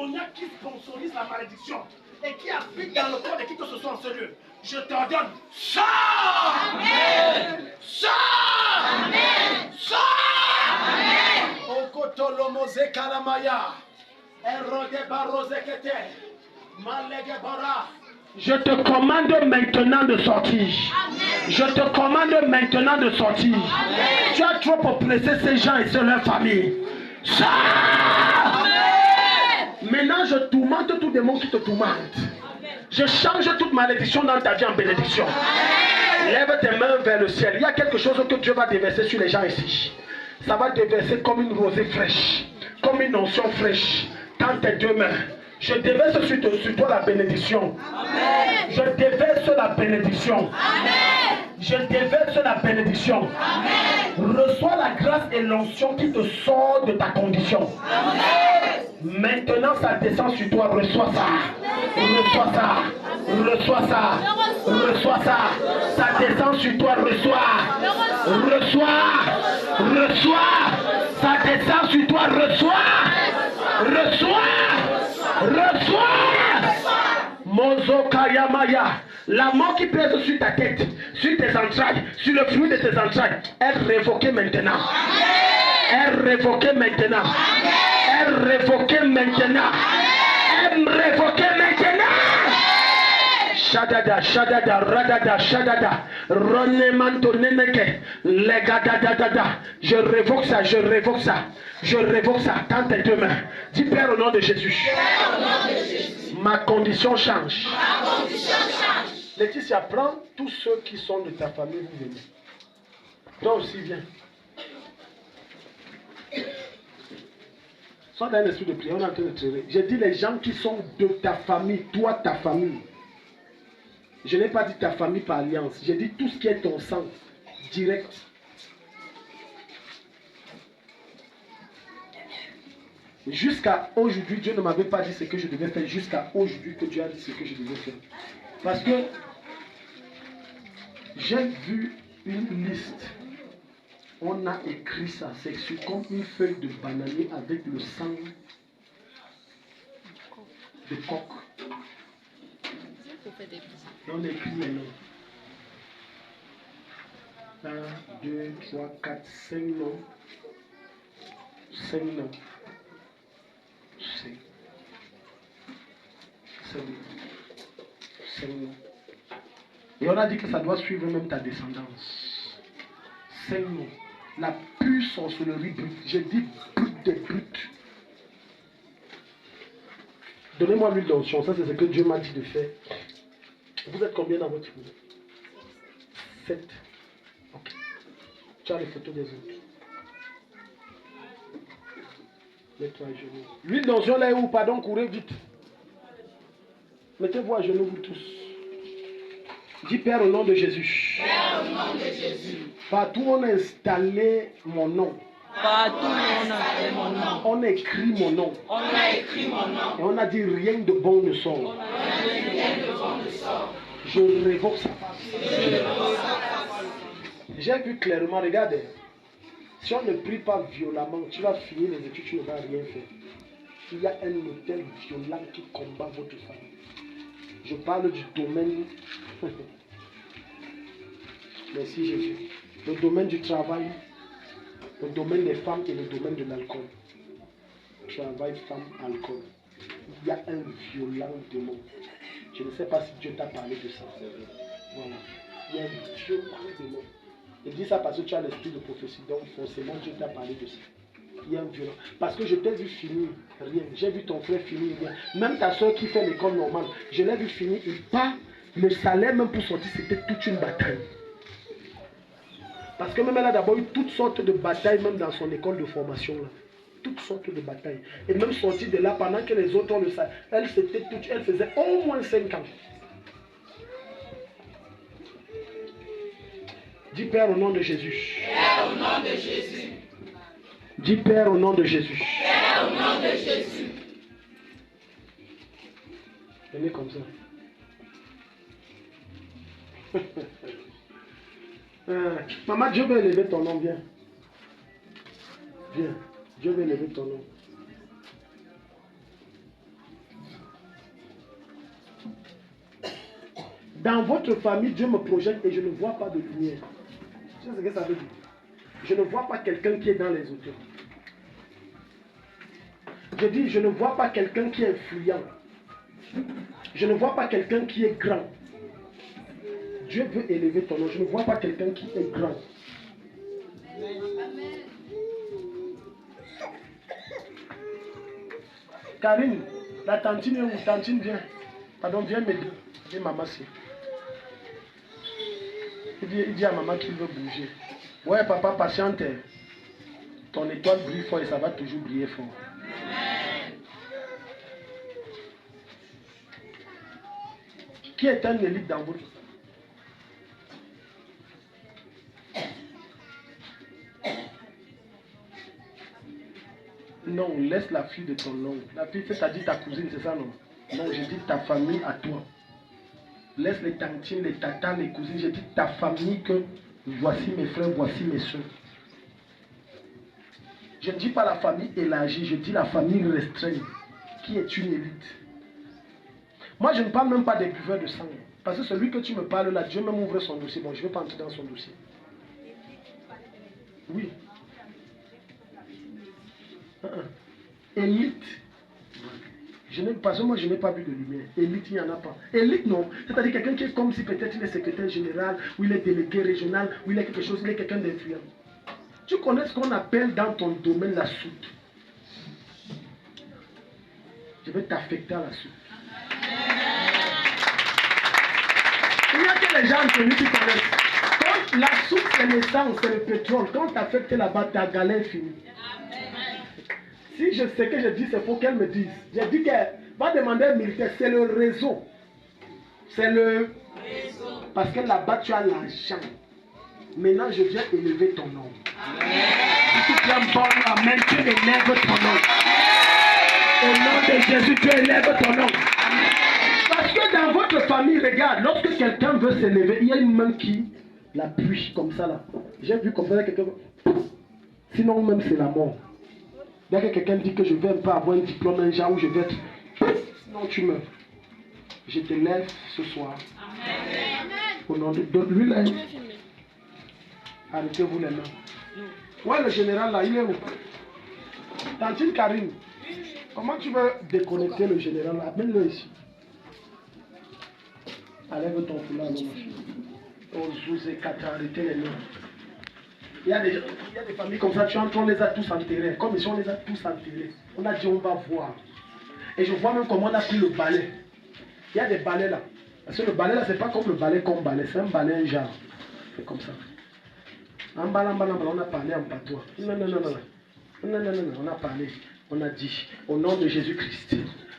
démoniaques qui sponsorisent la malédiction et qui habitent dans le corps de qui que ce soit en ce lieu, je t'ordonne, sors! Amen! Sors! Amen! Sors! Amen! Okotolomoze kalamaya, erode barozekete, malege bara. Je te commande maintenant de sortir. Amen. Je te commande maintenant de sortir. Amen. Tu as trop oppressé ces gens et c'est leur famille. Sors! Maintenant, je tourmente tout démon qui te tourmente. Je change toute malédiction dans ta vie en bénédiction. Amen. Lève tes mains vers le ciel. Il y a quelque chose que Dieu va déverser sur les gens ici. Ça va déverser comme une rosée fraîche, comme une onction fraîche. Dans tes deux mains. Je déverse sur toi la bénédiction. Amen. Je déverse la bénédiction. Amen. Je déverse la bénédiction. Amen. Reçois la grâce et l'onction qui te sort de ta condition. Amen. Maintenant ça descend sur toi. Reçois ça. Reçois ça. Reçois ça. Reçois ça. Ça descend sur toi. Reçois. Reçois. Reçois. Ça descend sur toi. Reçois. Reçois. Reçois. Mozo Kayamaya. La mort qui pèse sur ta tête, sur tes entrailles, sur le fruit de tes entrailles, est révoquée maintenant. Est révoquée maintenant. Est révoquée maintenant. Est révoquée maintenant. Shadada, shadada, radada, shadada, ronemanto neneke, legadadadada. Je révoque ça, je révoque ça, je révoque ça. Dans tes deux mains. Dis Père au nom de Jésus. Ma condition change. Ma condition change. Laetitia, prends tous ceux qui sont de ta famille, vous venez. Toi aussi, viens. Sois dans l'esprit de prière, on est en train de tirer. J'ai dit les gens qui sont de ta famille, toi, ta famille. Je n'ai pas dit ta famille par alliance. J'ai dit tout ce qui est ton sang, direct. Jusqu'à aujourd'hui, Dieu ne m'avait pas dit ce que je devais faire. Jusqu'à aujourd'hui que Dieu a dit ce que je devais faire. Parce que j'ai vu une liste. On a écrit ça. C'est comme une feuille de bananier avec le sang de coq. On écrit les noms. 1, 2, 3, 4, 5 noms. 5 noms. 5 noms. Et on a dit que ça doit suivre même ta descendance. 5 noms. La pure sorcellerie brute. J'ai dit brute des brutes. Donnez-moi l'huile d'onction. Ça, c'est ce que Dieu m'a dit de faire. Vous êtes combien dans votre famille? 7. Ok. Tu as les photos des autres. Mets-toi à genoux. L'huile d'onction là est où? Pardon, courez vite. Mettez-vous à genoux, vous tous. Dis Père au nom de Jésus. Père au nom de Jésus. Partout on a installé mon nom. Partout on a installé mon nom. On a écrit mon nom. On a écrit mon nom. Et on a dit rien de bon ne sort. On a dit rien de bon ne sort. Je révoque ça. J'ai vu clairement, regardez. Si on ne prie pas violemment, tu vas finir les études, tu ne vas rien faire. Il y a un hôtel violent qui combat votre famille. Je parle du domaine. Merci Jésus. Le domaine du travail, le domaine des femmes et le domaine de l'alcool. Travail, femme, alcool. Il y a un violent démon. Je ne sais pas si Dieu t'a parlé de ça. Voilà. Il y a un violent démon. Et dis ça parce que tu as l'esprit de prophétie. Donc forcément Dieu t'a parlé de ça. Il y a un violent. Parce que je t'ai vu finir rien. J'ai vu ton frère finir rien. Même ta soeur qui fait l'école normale, je l'ai vu finir. Et pas le salaire même pour sortir, c'était toute une bataille. Parce que même elle a d'abord eu toutes sortes de batailles, même dans son école de formation là. Toutes sortes de batailles. Et même sortie de là, pendant que les autres ont le salaire, elle faisait au moins 5 ans. Dis Père au nom de Jésus. Père au nom de Jésus. Dis Père au nom de Jésus. Père au nom de Jésus. Venez comme ça. Maman, Dieu veut élever ton nom, viens. Viens. Dieu veut élever ton nom. Dans votre famille, Dieu me projette et je ne vois pas de lumière. Tu sais ce que ça veut dire? Je ne vois pas quelqu'un qui est dans les hauteurs. Je dis, je ne vois pas quelqu'un qui est influent. Je ne vois pas quelqu'un qui est grand. Dieu veut élever ton nom. Je ne vois pas quelqu'un qui est grand. Karine, la tantine est où? Tantine, viens. Pardon, viens m'aider. Viens m'amasser. Il dit à maman qu'il veut bouger. Ouais, papa, patiente. Ton étoile brille fort et ça va toujours briller fort. Qui est un élite dans votre? Non, laisse la fille de ton oncle. La fille, c'est-à-dire ta cousine, c'est ça, non? Non, je dis ta famille à toi. Laisse les tantines, les tatas, les cousines. Je dis ta famille que voici mes frères, voici mes soeurs. Je ne dis pas la famille élargie, je dis la famille restreinte, qui est une élite. Moi, je ne parle même pas des buveurs de sang. Parce que celui que tu me parles là, Dieu même ouvre son dossier. Bon, je ne vais pas entrer dans son dossier. Oui. Élite. Parce que moi, je n'ai pas vu de lumière. Élite, il n'y en a pas. Élite, non. C'est-à-dire quelqu'un qui est comme si peut-être il est secrétaire général, ou il est délégué régional, ou il est quelque chose, il est quelqu'un d'influent. Tu connais ce qu'on appelle dans ton domaine la soute. Je vais t'affecter à la soute. Il n'y a que les gens connus qui connaissent. Quand la soute, c'est l'essence, c'est le pétrole. Quand tu affectes là-bas, ta galère finie. Si je sais que je dis, c'est faux qu'elle me dise. J'ai dit qu'elle va demander un militaire, c'est le réseau. C'est le réseau. Parce que là-bas, tu as l'argent. Maintenant, je viens élever ton nom. Si tu viens bon, amen, tu élèves ton nom. Au nom de Jésus, tu élèves ton nom. Parce que dans votre famille, regarde, lorsque quelqu'un veut s'élever, il y a une main qui l'appuie comme ça là. J'ai vu comme ça quelqu'un. Sinon, même c'est la mort. Dès que quelqu'un dit que je vais pas avoir un diplôme, un genre où je vais être. Sinon, tu meurs. Je te lève ce soir. Amen. Au nom de lui là. Arrêtez-vous les mains. Ouais, le général là, il est où? Tantine Karine, comment tu veux déconnecter le général là? Amène-le ici. Enlève ton foulard, mon chéri. Oh, Zouzé, Kata, arrêtez les mains. Il y a des familles comme ça, tu entends, on les a tous enterrés. Comme ici, on les a tous enterrés. On a dit, on va voir. Et je vois même comment on a pris le balai. Il y a des balais là. Parce que le balai là, c'est pas comme le balai qu'on balai. C'est un balai, un genre. C'est comme ça. En bas, on a parlé en patois. Non, on a parlé. On a dit, au nom de Jésus-Christ.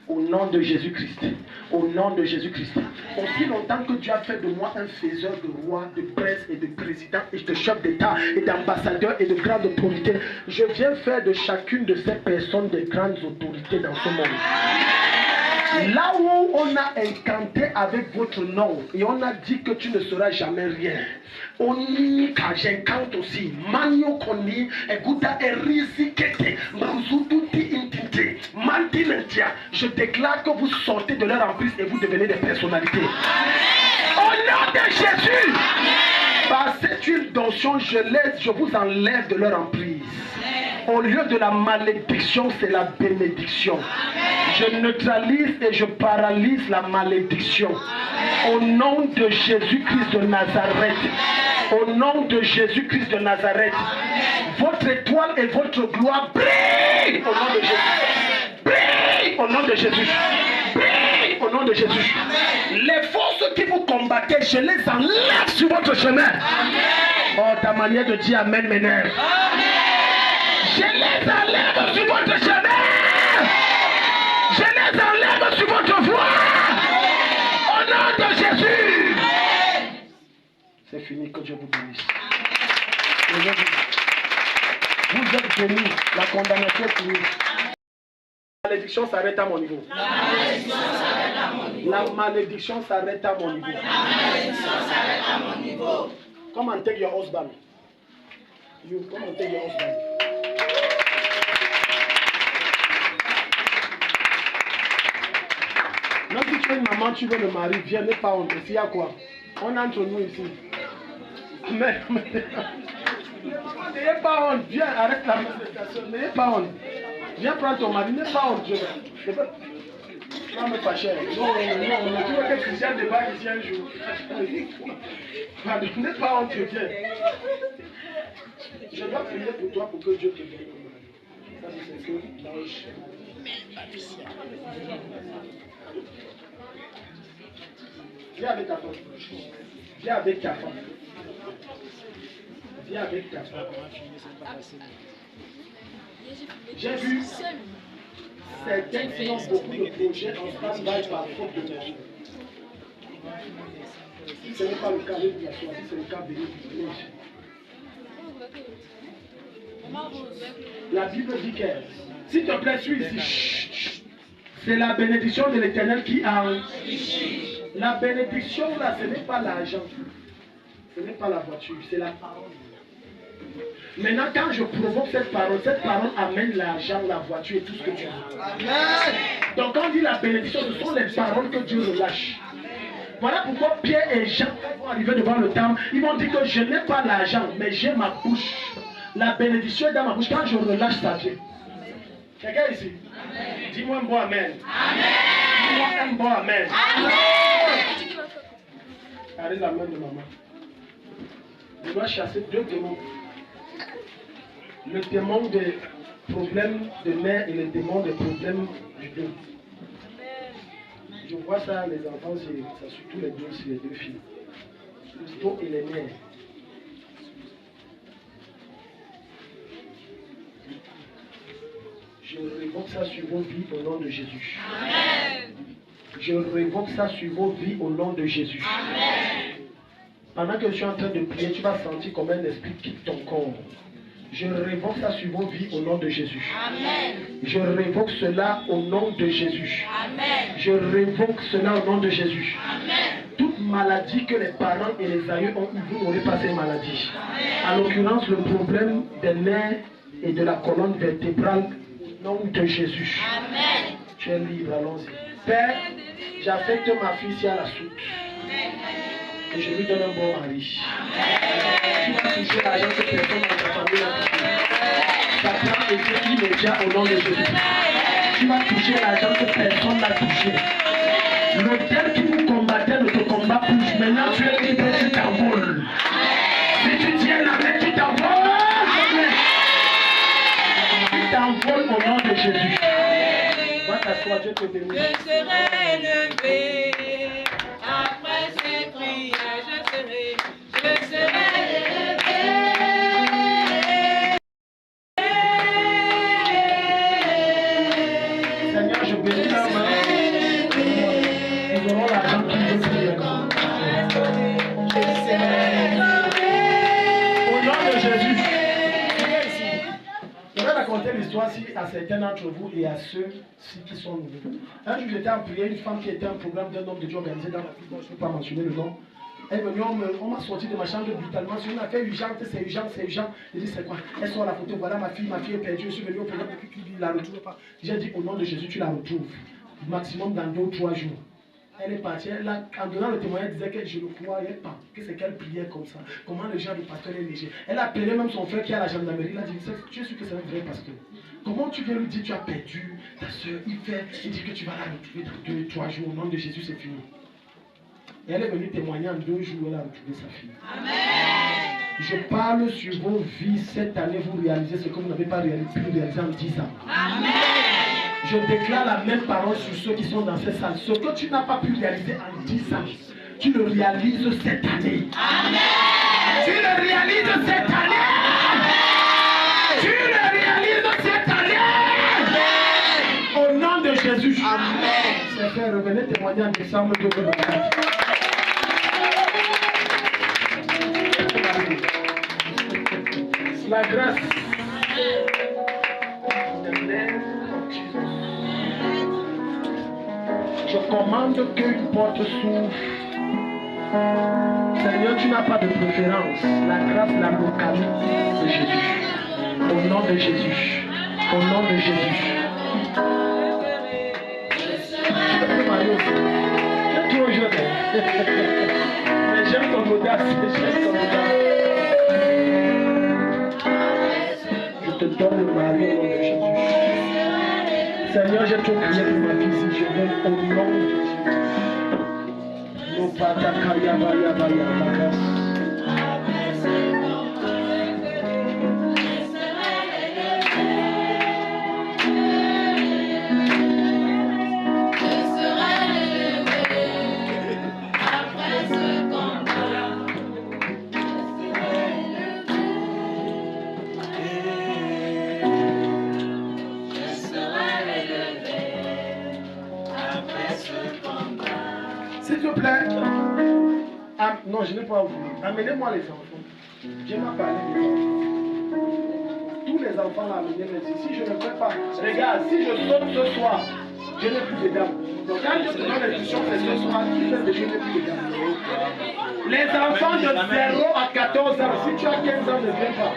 Au nom de Jésus-Christ. Au nom de Jésus-Christ. Aussi longtemps que Dieu a fait de moi un faiseur de roi, de prince et de président et de chef d'État et d'ambassadeur et de grande autorité, je viens faire de chacune de ces personnes des grandes autorités dans ce monde. Là où on a incanté avec votre nom et on a dit que tu ne seras jamais rien. On y j'incante aussi. Manio koni eguda erisi kete mruzuduti intinte mantinentia. Je déclare que vous sortez de leur emprise et vous devenez des personnalités. Au nom de Jésus. Par cette huile d'onction, je vous enlève de leur emprise. Au lieu de la malédiction, c'est la bénédiction. Je neutralise et je paralyse la malédiction. Au nom de Jésus-Christ de Nazareth. Au nom de Jésus-Christ de Nazareth. Votre étoile et votre gloire brillent au nom de Jésus. Brillent au nom de Jésus. Brillent au nom de Jésus. Les forces qui vous combattaient, je les enlève sur votre chemin. Oh, ta manière de dire amen m'énerve. Je les enlève sur votre chemin. Je les enlève sur votre voie. Au nom de Jésus. C'est fini, que Dieu vous bénisse. Vous êtes bénis. La condamnation est finie. La malédiction s'arrête à mon niveau. La malédiction s'arrête à mon niveau. Come and take your husband. You come and take your husband. Même si tu es une maman, tu veux le mari, viens, n'aie pas honte. S'il y a quoi? On est entre nous ici. Amen. N'ayez pas honte, viens, arrête la méditation. N'ayez pas honte. Viens prendre ton mari, n'ayez pas honte. Je veux. Non, mais pas cher. Non, tu vois que Christian débarque ici un jour. N'ayez pas honte, viens. Je dois prier pour toi pour que Dieu te donne. Ça, c'est ce que l'ange. Viens avec ta femme. Viens avec ta femme. Viens avec ta femme. J'ai vu certains qui ont beaucoup de projets en stand-by par faute de temps. Si ce n'est pas le cas, vous la choisi, c'est le cas de l'église. La Bible dit que, s'il te plaît, suis ici. C'est la bénédiction de l'Éternel qui a enrichi. La bénédiction là, ce n'est pas l'argent. Ce n'est pas la voiture, c'est la parole. Maintenant, quand je provoque cette parole amène l'argent, la voiture et tout ce que tu veux. Amen. Donc quand on dit la bénédiction, ce sont les paroles que Dieu relâche. Voilà pourquoi Pierre et Jean vont arriver devant le temple. Ils vont dire que je n'ai pas l'argent, mais j'ai ma bouche. La bénédiction est dans ma bouche. Quand je relâche, ça vient. Quelqu'un ici? Dis-moi un bon amen. Amen. Dis-moi un bon amen. Amen. Arrête la main de maman. Je dois chasser 2 démons. Le démon des problèmes de mère et le démon des problèmes du dos. Je vois ça, les enfants, ça surtout les 2 filles. Le dos et les nerfs. Je révoque ça sur vos vies au nom de Jésus. Amen. Je révoque ça sur vos vies au nom de Jésus. Amen. Pendant que je suis en train de prier, tu vas sentir comme un esprit quitte ton corps. Je révoque ça sur vos vies au nom de Jésus. Amen. Je révoque cela au nom de Jésus. Amen. Je révoque cela au nom de Jésus. Amen. Toute maladie que les parents et les aïeux ont eu, vous n'aurez pas ces maladies. En l'occurrence, le problème des nerfs et de la colonne vertébrale au nom de Jésus. Amen. Tu es libre, allons-y. Père, j'affecte ma fille si elle a soute. Et je lui donne un bon mari. Tu vas toucher l'argent que personne dans ta famille a touché. Ça prend effet immédiat au nom de Jésus. Tu vas toucher l'argent que personne n'a touché. L'autel qui vous combattait ne te combat plus. Maintenant tu es libre, tu t'envoles. Si tu tiens la main, tu t'envoles. Tu t'envoles au nom de Jésus. Va t'asseoir, Dieu te bénisse. Je serai élevé. Après ces prières, je serai élevé. Seigneur, je bénis ta main. Nous aurons l'argent qui veut prier. Au nom de Jésus. Je vais raconter l'histoire à certains d'entre vous et à ceux-ci qui sont nouveaux. Un jour, j'étais en prière, une femme qui était un programme d'un homme de Dieu organisé dans la ville, dont je ne peux pas mentionner le nom. Elle est venue, on m'a sorti de ma chambre brutalement. Sur une affaire urgente, c'est urgent, c'est urgent. J'ai dit, c'est quoi? Elle sort la photo, voilà ma fille est perdue. Je suis venu au programme depuis qu'il ne la retrouve pas. J'ai dit, au nom de Jésus, tu la retrouves. Maximum dans 2 ou 3 jours. Elle est partie, en donnant le témoignage, elle disait que je ne croyais pas, que c'est qu'elle priait comme ça. Comment le genre de pasteur est léger. Elle a appelé même son frère qui est à la gendarmerie, il a dit, tu es sûr que c'est un vrai pasteur? Comment tu viens lui dire, tu as perdu ta soeur, il dit que tu vas la retrouver dans 2 ou 3 jours, au nom de Jésus, c'est fini. Et elle est venue témoigner en 2 jours, elle a retrouvé sa fille. Amen. Je parle sur vos vies, cette année, vous réalisez ce que vous n'avez pas pu réaliser en 10 ans. Amen. Je déclare la même parole sur ceux qui sont dans cette salle. Ce que tu n'as pas pu réaliser en 10 ans, tu le réalises cette année. Amen. Tu le réalises cette année. Amen. Tu le réalises cette année. Amen. Au nom de Jésus. Amen. C'est fait, revenez témoigner en décembre 2024. La grâce. Je commande qu'une porte s'ouvre. Seigneur, tu n'as pas de préférence. La grâce la localise de Jésus. Au nom de Jésus. Au nom de Jésus. Mais j'aime ton audace, j'aime ton audace. Je te donne le mari au nom de Jésus. Seigneur, j'ai trop prié pour ma fille, si je donne au nom de Jésus. S'il te plaît. Non, je n'ai pas oublié. Amenez-moi les enfants. Dieu m'a parlé des enfants. Tous les enfants là, amenez-les ici. Si je ne fais pas, regarde, si je saute ce soir, je n'ai plus de dames. Donc quand je te donne l'instruction, c'est ce soir, tu fais que je n'ai plus de dames. Les enfants de 0 à 14 ans, si tu as 15 ans, ne viens pas.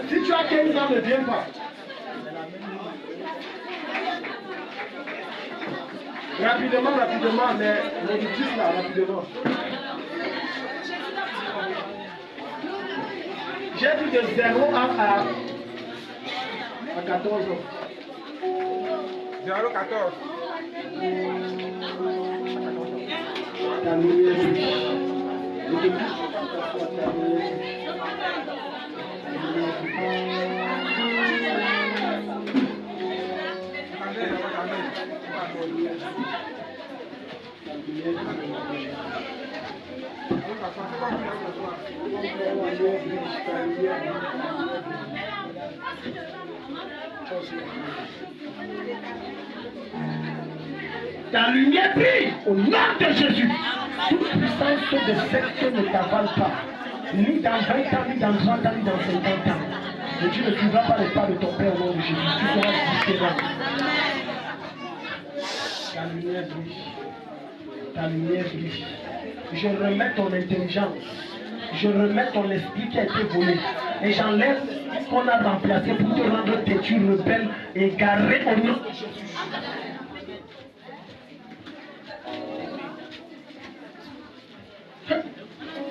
Si tu as 15 ans, ne viens pas. Rapidement, mais l'auditrice là, rapidement. J'ai dit de 0 à 14 ans. 0 à 14. Ta lumière brille. Ta lumière brille au nom de Jésus. Toute puissance de secte ne t'avale pas. Ni dans 20 ans, ni dans 30 ans, ni dans 50 ans. Et tu ne suivras pas les pas de ton Père au nom de Jésus. Tu seras différent. Ta lumière brille. Ta lumière brille. Je remets ton intelligence. Je remets ton esprit qui a été volé. Et j'enlève ce qu'on a remplacé pour te rendre têtu, rebelle, égaré au nom de Jésus.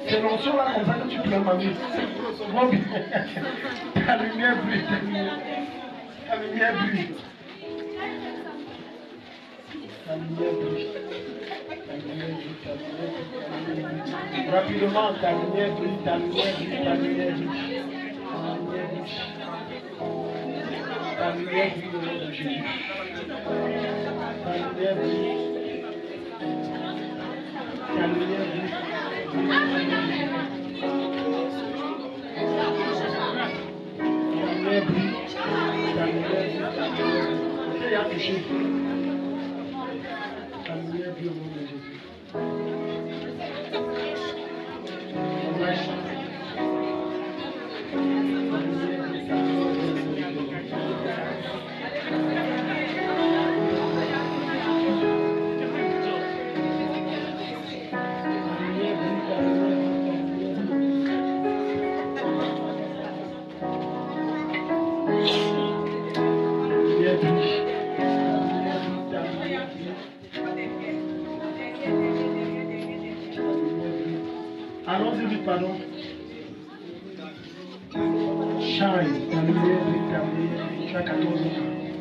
C'est l'onction là comme ça que tu peux m'amener. Ta lumière brille, ta lumière. Ta lumière brille. Ta lumière brille. Ta lumière brille, ta lumière brille. Rapidement, ta lumière brille, ta lumière brille, ta lumière brille. Ta lumière brille au nom de Jésus. Ta lumière brille. Ta lumière brille. J'ai touché. Ta lumière brille au nom de Jésus. Allons-y vite, pardon. Shine, ta lumière brille, ta lumière. Tu as 14 ans,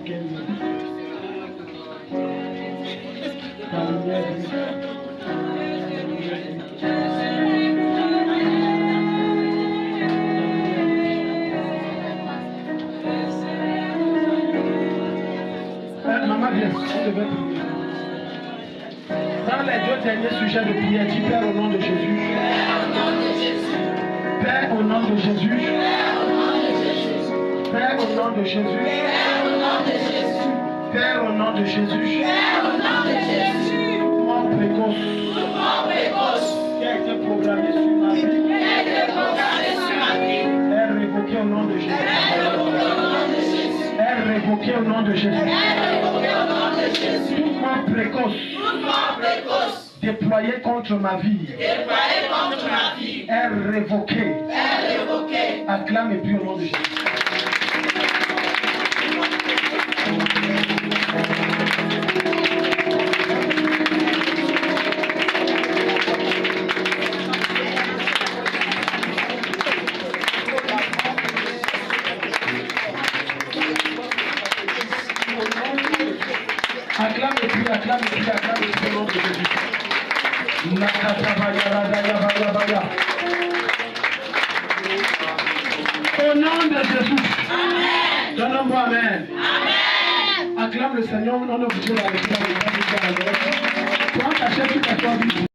15 ans. Ta lumière brille. Maman, viens, on devait prier. Dans les 2 derniers sujets de prière, dis Père au nom de Jésus. Père au nom de Jésus. Père au nom de Jésus. Père au nom de Jésus. Mort précoce. Qui a été programmé sur ma vie. Est révoqué au nom de Jésus. Est révoqué au nom de Jésus. Toute mort précoce. Déployé contre ma vie. Est révoqué. Acclame et prie au nom de Jésus. Au nom de Jésus. Donne-moi Amen. Acclame le Seigneur, on est obligé d'arrêter. Prends ta chaise, tu t'assois vite.